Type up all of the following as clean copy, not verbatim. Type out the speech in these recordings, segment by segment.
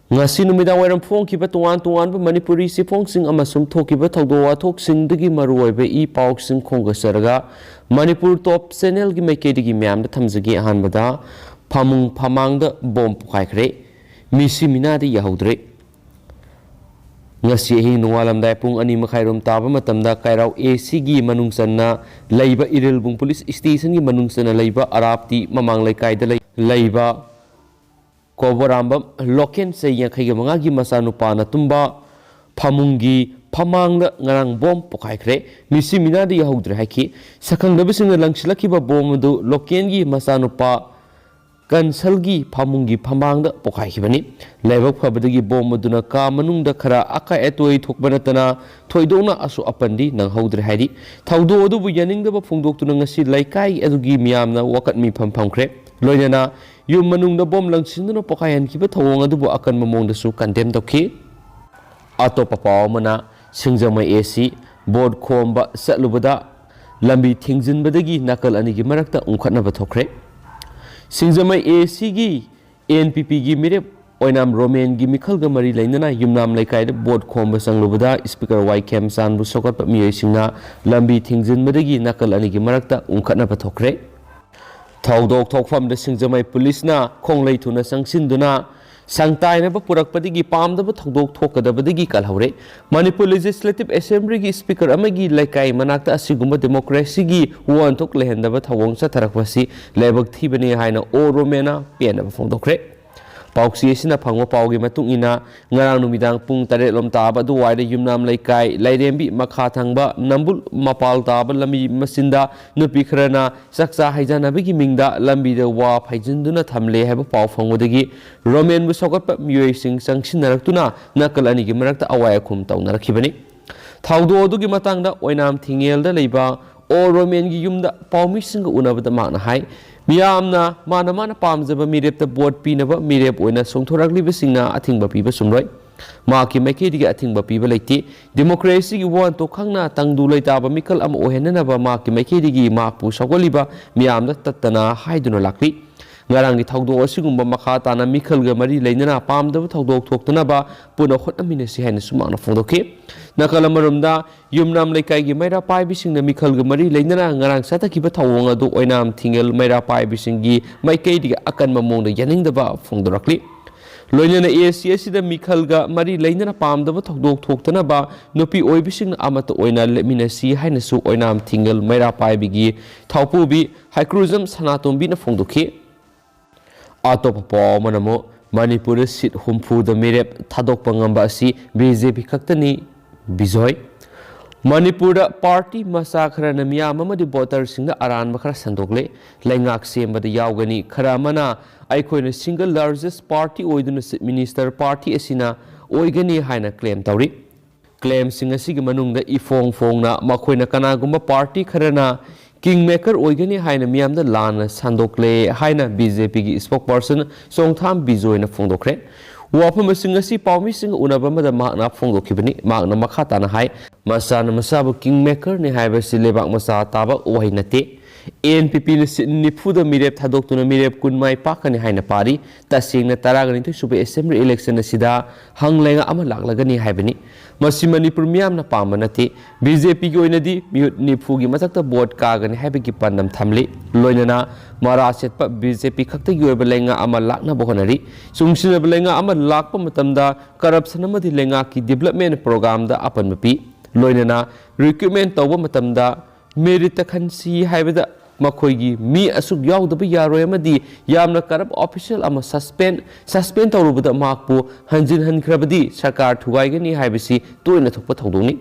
ngasi numidang wairam phongkiba tuan Manipuri siphongsing amasum thokiba thawdo wathoksingdagi maruoiba I pausing khongasaraga Manipur top channel gi maikeidigi myamda thamjagi ahanbada phamung phamangda bom pukhaikhre misi minadi yahodre ngasi hi nuwalamdai pung ani makhairom taba matamda kairau AC gi manungsanna leiba irilbung police station gi manungsana leiba arapti mamang laikaida leiba Koborambam loken se yankhai manga gi masanupa na tumba phamungi phamangda ngarang bom pokaikhre misi minadi yahodre haiki sakhangdabising langsilakhiba bom du loken gi masanupa kansalgi phamungi phamangda pokaikhibani lebak phabadagi bom duna ka manungda khara akai etoi thokbanatana thoidona asu apandi nanghodre haidi thawdo odubu yaningdaba phongdoktuna ngasi laikai adugi miyamna wakat mi phamkhre loinana yum manungda bom langsinduna pokayan kiba thawong adubu akan mamongda su condemn tokhi atopa pawmana singjamai AC board khomba satlubada lambi thingzinbadagi nakal anigi marakta ungkhatnaba thokre singjamai AC gi NPP gi mirep oinam romen gi mikhalga mari lainana yumnam laikai board khomba sanglubada speaker YKM sanbu sokatpa miyosingna lambi thingzinbadagi nakal anigi marakta ungkhatnaba thokre Thawdok thokfam da singjamai police na khonglei thuna sangsinduna sangtai na purak padigi pamdaba thawdok thokadabadigi kalhore Manipur Legislative Assembly gi speaker amagi laikai manakta asigumba democracy gi wantok lehendaba thawong satharakpasi lebak thibani haina oromena penaba phongdokre pauksi asina phangwa paugi matung ina ngarang numidang pung 8 lom taba du waida yumnam laikai lairembi makha thangba nambul mapal taba lami masinda nupi khrana saksa haijanabigi mingda lambi da wa phaijinduna thamle haba pau phangwadagi romen bu sokatpa miyoi sing sangsinaraktuna nakal ani gi marakta awaya khum tawnarakibani thawdo odugi matangda oinam thingel da leiba o romen gi yumda paumi singa unabada makna hai miyamna mana pamjaba mirep ta board pinaba mirep oina songthorakliba singna athingba piba sumroi maki maikedi ga athingba piba leiti democracy gi wan to khangna tangdu leitaba mikal am ohenanaba maki maikedi gi makpu sagoliba miyamna tattana haiduna lakli ngarang gi thawdo asigumba makha tana mikal ga mari leinana pamdaba thawdo thoktanaba puna khotnamina si haina sumakna phongdokhi Nakalamurumda yumnam laikai gi maira pai bising na mikal ga mari leinana ngarang satakiba thawong adu oinam thingel maira pai bising gi maikei diga akan mamongda yaningdaba phongdorakli loinana ACS da mikal ga mari leinana pamdaba thawdok thoktanaba nupi oibising na amata oina leminasi haina su oinam thingel maira pai bigi thawpubi haikruism sanatombi na phongdokhi atopa pawmanamo Manipur sit humfu da mirep thadokpa ngamba asi BJP khaktani Bijoy Manipur party masa khara namya mamadi voter singda aran makhara sandokle laingak sembada yaugani khara mana aikoina single largest party oiduna minister party asina oigani haina claim tawri claim singa sigi manungda ifong fongna makoina kanagumba party kharana kingmaker oigani haina miyamda lana sandokle haina BJP gi spokesperson Songtham Bijoy na phongdokre wafam singasi paumi sing unaba mada makna phongdokibani makna makhatana hai masana masabu kingmaker ni haiba silebak masa taba ohinate NPP nifuda mirep thadokuna mirep kunmai pakani haina pari tasingna taragani tu super assembly election sida hanglenga ama laklagani haibani masi Manipur miyamna pamanati BJP gi oinadi mihut nifu gi matakta board kagani haibagi pandam thamli loinana Marasetpa BJP khakta gi oiba lenga ama lakna bohonari sungsina lenga ama lakpa matamda corruption amadi lenga ki development program da apan mapi loinana recruitment tawba matamda merit khansi haibada makoigi mi asuk yaudaba yaroi amadi yamna corrupt official ama suspend tawrubada makpu hanjin hankrabadi sarkar thugaigani haibasi toina thokpa thawdoni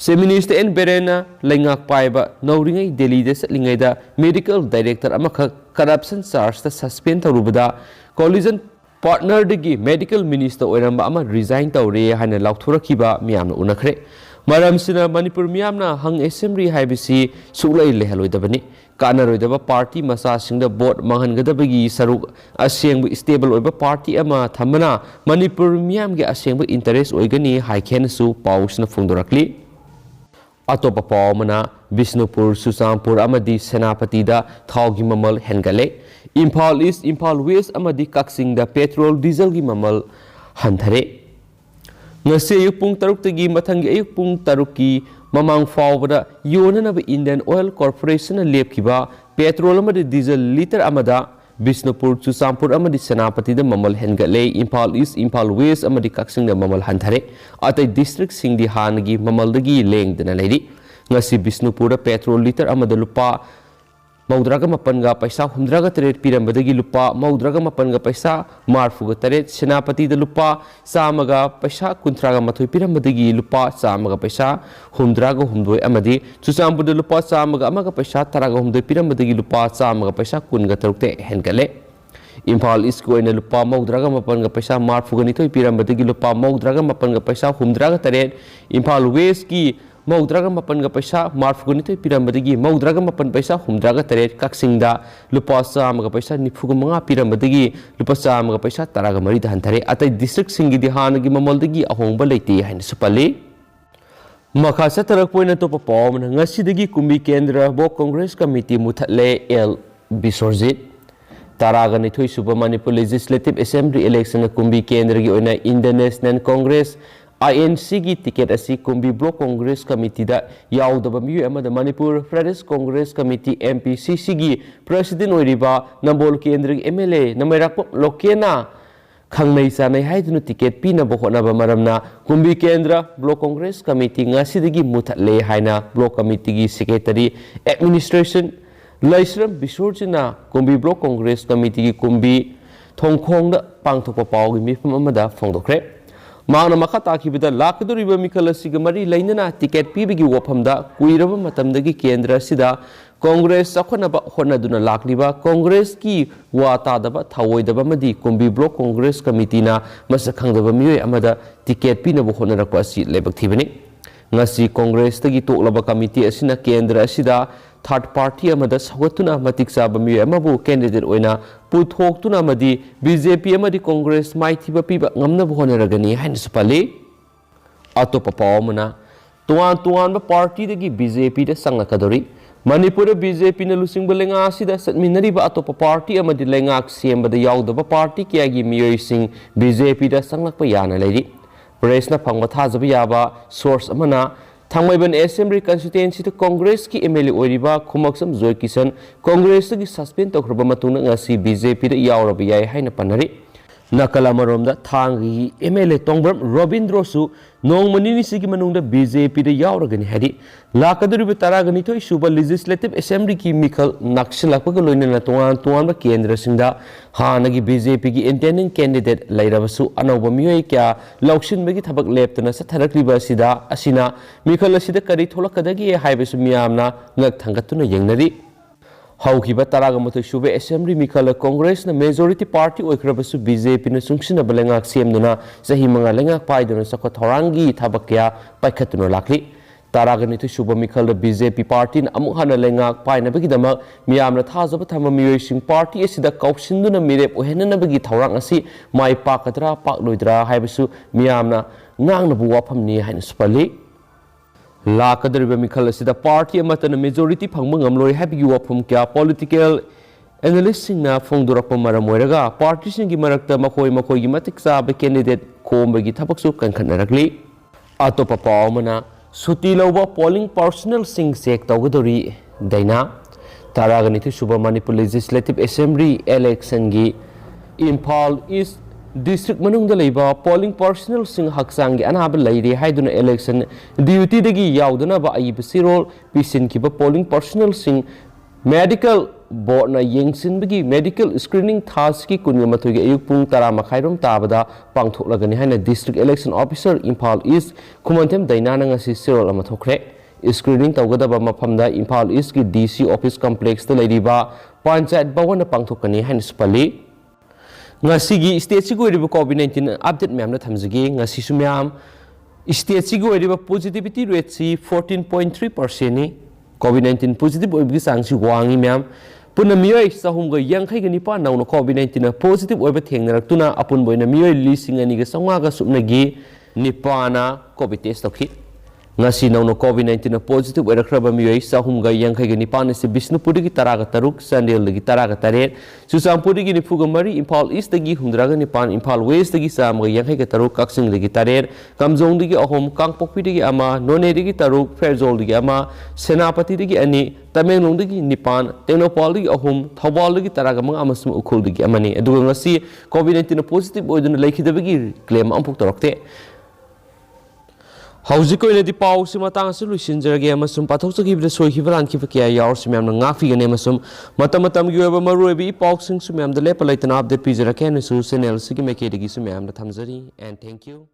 Minister N. Berena Lengak Paiba Nauringai Delhi de Satlingaida Medical Director Amaka corruption charge the suspend Rubada collision partner digi medical minister Oiramba Ama resign Taure Hana Lauthurakiba Miamna Unakre Maram Sina Manipur Miamna Hung Assembly Hibisi Sulai Lehaloidabani Kanaroidaba party massaging the board Mahangadabagi Saruk Aseng stable over party Ama Tamana Manipur Miamga Aseng interest Oigani High Kenesu Pausna Fundorakli Atopa Pawmana Bisnupur Susampur Amadi Senapati da Thaugi Mamal Hengale Impal East Impal West Amadi Kaksing da petrol diesel gi mamal hantare. Ngasi ayuk pung taruk tagi mathangi ayuk pung taruki mamang fawbada yonanaba Indian Oil Corporation na lepkiba petrol amadi diesel liter amada Bisnupur Chusampur amadi Senapati da mamal hengale Impal East Impal West amadi Kaksing da mamal hantare atai district singdi hanagi mamal dagi leng dana lady ngasi Bisnupur da petrol liter amada lupa Maudraga mapanga paisa humdraga teret pirambadagi lupa Maudraga mapanga paisa marfuga teret Senapati da lupa samaga paisa kuntraga mathui pirambadagi lupa samaga paisa humdraga humdoi amadi Chusampur da lupa samaga amaga paisa taraga humdoi pirambadagi lupa samaga paisa kunga tarukte hengale Impal East ko ina lupa Maudraga mapanga paisa marfuga nitoi pirambadagi lupa Maudraga mapanga paisa humdraga teret Impal West ki Maudraga mapan ga paisa marfugunito pirambadagi Maudraga mapan paisa humdraga teret Kaksingda lupa samaga paisa nifuga mga pirambadagi lupa samaga paisa taraga mari dahantare atai district singi dihanagi mamaldagi ahongba leite hain supali makasa tarak poina to papaw na ngasidagi kumbi kendra bo Congress Committee Muthatle L Bisorjit taraga nithoi suba Manipur Legislative Assembly election na kumbi kendra gi oina Indian National Congress INC की ticket असी कुंभी block Congress committee दा याउदबा मियु अमदा मणिपुर प्रदेश Congress committee MPCC की president ओइरिबा Nambol केंद्र की MLA नमैराक लोकेना खंगनै सानै हाइदुनु ticket पिनबो होनबा मरमना कुंभी केंद्र ब्लॉक कांग्रेस कमिटी ngasiदगी मुथात्ले हाइना ब्लॉक कमिटी की secretary administration Laishram Bisorjana Kumbi block Congress committee की कुंभी थोंखोंग दा पांगथोकपा पावगी मिफम अमदा फोंदोखरे मांगना मखा ताखिबदा लाकदोरिबा मिखल असिगा मरी लैनना टिकेट पीबगी वफमदा कुइरबा मतमदगी केंद्र असिदा कांग्रेस सखनबा होनदुना लाकलिबा कांग्रेस की वा तादबा थावोइदबा मदी कुंभी ब्लॉक कांग्रेस कमिटीना मसखंगदबा मियोय अमदा टिकेट पीनबो होनरकवा असि लेबकथिबनि ngasi कांग्रेस तगी तोकलबा कमिटी असिना केंद्र असिदा थर्ड पार्टी अमदा सगतुना मतिक साबा मियोय अमबु कैंडिडेट ओइना पुथोक्तुना अमदी BJP अमदी कांग्रेस माइथिबा पीबा ngamnaba honaragani hain supali atopa pawmana tuan party दगी BJP da sanglakadori Manipur BJP na lusingba lenga asida satminariba atopa party अमदी lengak sembada yaudaba party kyagi miyoy sing BJP da sanglakpa yana leiri Presna phangba thajaba yaba source amana Thangmaiban Assembly constituency to Congress ki MLA oiriba Khumaksam Joykishan Congress ki suspend tokhraba matungna ngasi BJP da yauraba yai haina panari nakala maromda thangi MLA Tongbram Robindro su nongmanini sigi manungda BJP da yauragani hadi lakaduriba taragani to suba Legislative Assembly ki mikhal nakshilakpa loinana tuan ba kendra singda hanagi BJP ki intending candidate lairabasu anauba miyoi kya lauksin bagi thabak leptana satharakliba sida asina mikhal asida kari tholakadagi haibesu miyamna ngak thangatuna yengnari Haukiba Taragamoto Shube Assembly Mikala Congress na majority party oikrabasu BJP na sungsina balengak siemduna sahimanga lengak paiduna sakothorangi thabakya paikhatuna lakli Taraganito Shuba Mikala BJP party na amuhana lengak paina bagidama miyamna thajaba thama miyoising party asida kauksinduna mirep ohenana bagi thorang asi mai pakatra pakloidra haibasu miyamna ngangnabu waphamni hain supali Lakadariba Mikhala Sida party amatana majority phangma ngamloi happy wafum kya political analyst singna phongdorakpa maramoiraga party singi marakta makoi gi matik sabe candidate khombagi thabaksu kankhannarakli atopa pawmana suti loba polling personnel sing check tawgadori daina taragani thu suba Manipur Legislative Assembly election gi Impal East District manungda leiba polling personnel sing haksangi anaba leire haiduna election duty dagi yauduna ba aibsirol pisin kiba polling personnel sing medical board na yengsin bagi medical screening task ki kunga mathugi ayuk pung tara makhairom tabada pangthoklagani haina district election officer Impal East Khumantem dainana ngasi sirol ama thokre screening tawgadaba maphamda Impal East ki DC office complex ta leiriba panchayat bawana pangthokani haina spali ngasi state si goiriba COVID-19 update myam na thamjagi ngasi su myam state si goiriba positivity rate si 14.3% ni COVID-19 positive oibgi sang si wangi myam puna miyoi sahum ga yangkhai ga nipa nauna COVID-19 na positive oiba thengnarak tuna apun boina miyoi lising ani ga sangwa ga supnagi nipana COVID test tokhi ngasi nauno COVID-19 na positive oirakraba miyoi sahumga yangkaiga nipan isi Bishnupurigi taraga taruk, Sandeligi taraga taret, Susampurigi nipuga mari, Impal East dagi humdraga nipan, Impal West dagi samga yangkaiga taruk, Kaksing dagi taret, Kamzong dagi ahom, Kangpokpi dagi ama, None dagi taruk, Ferzol dagi ama, Senapati dagi ani, Tamenglong dagi nipan, Tenopal dagi ahom, Thawal dagi taraga mga amasum ukul dagi amani. Aduga ngasi COVID-19 na positive oiduna laikidabagi claim ampuk tarokte. Hauzik oinadi pau si matang si luisinjarage amasum pathoksakhibda soikhibra lankhiba kya yaur si myamna ngakfigane amasum matam gi oiba maruibi pau sing su myamda lepa laitana update pizarake ne su channel sigi mekedi gi su myamda thamjari and thank you.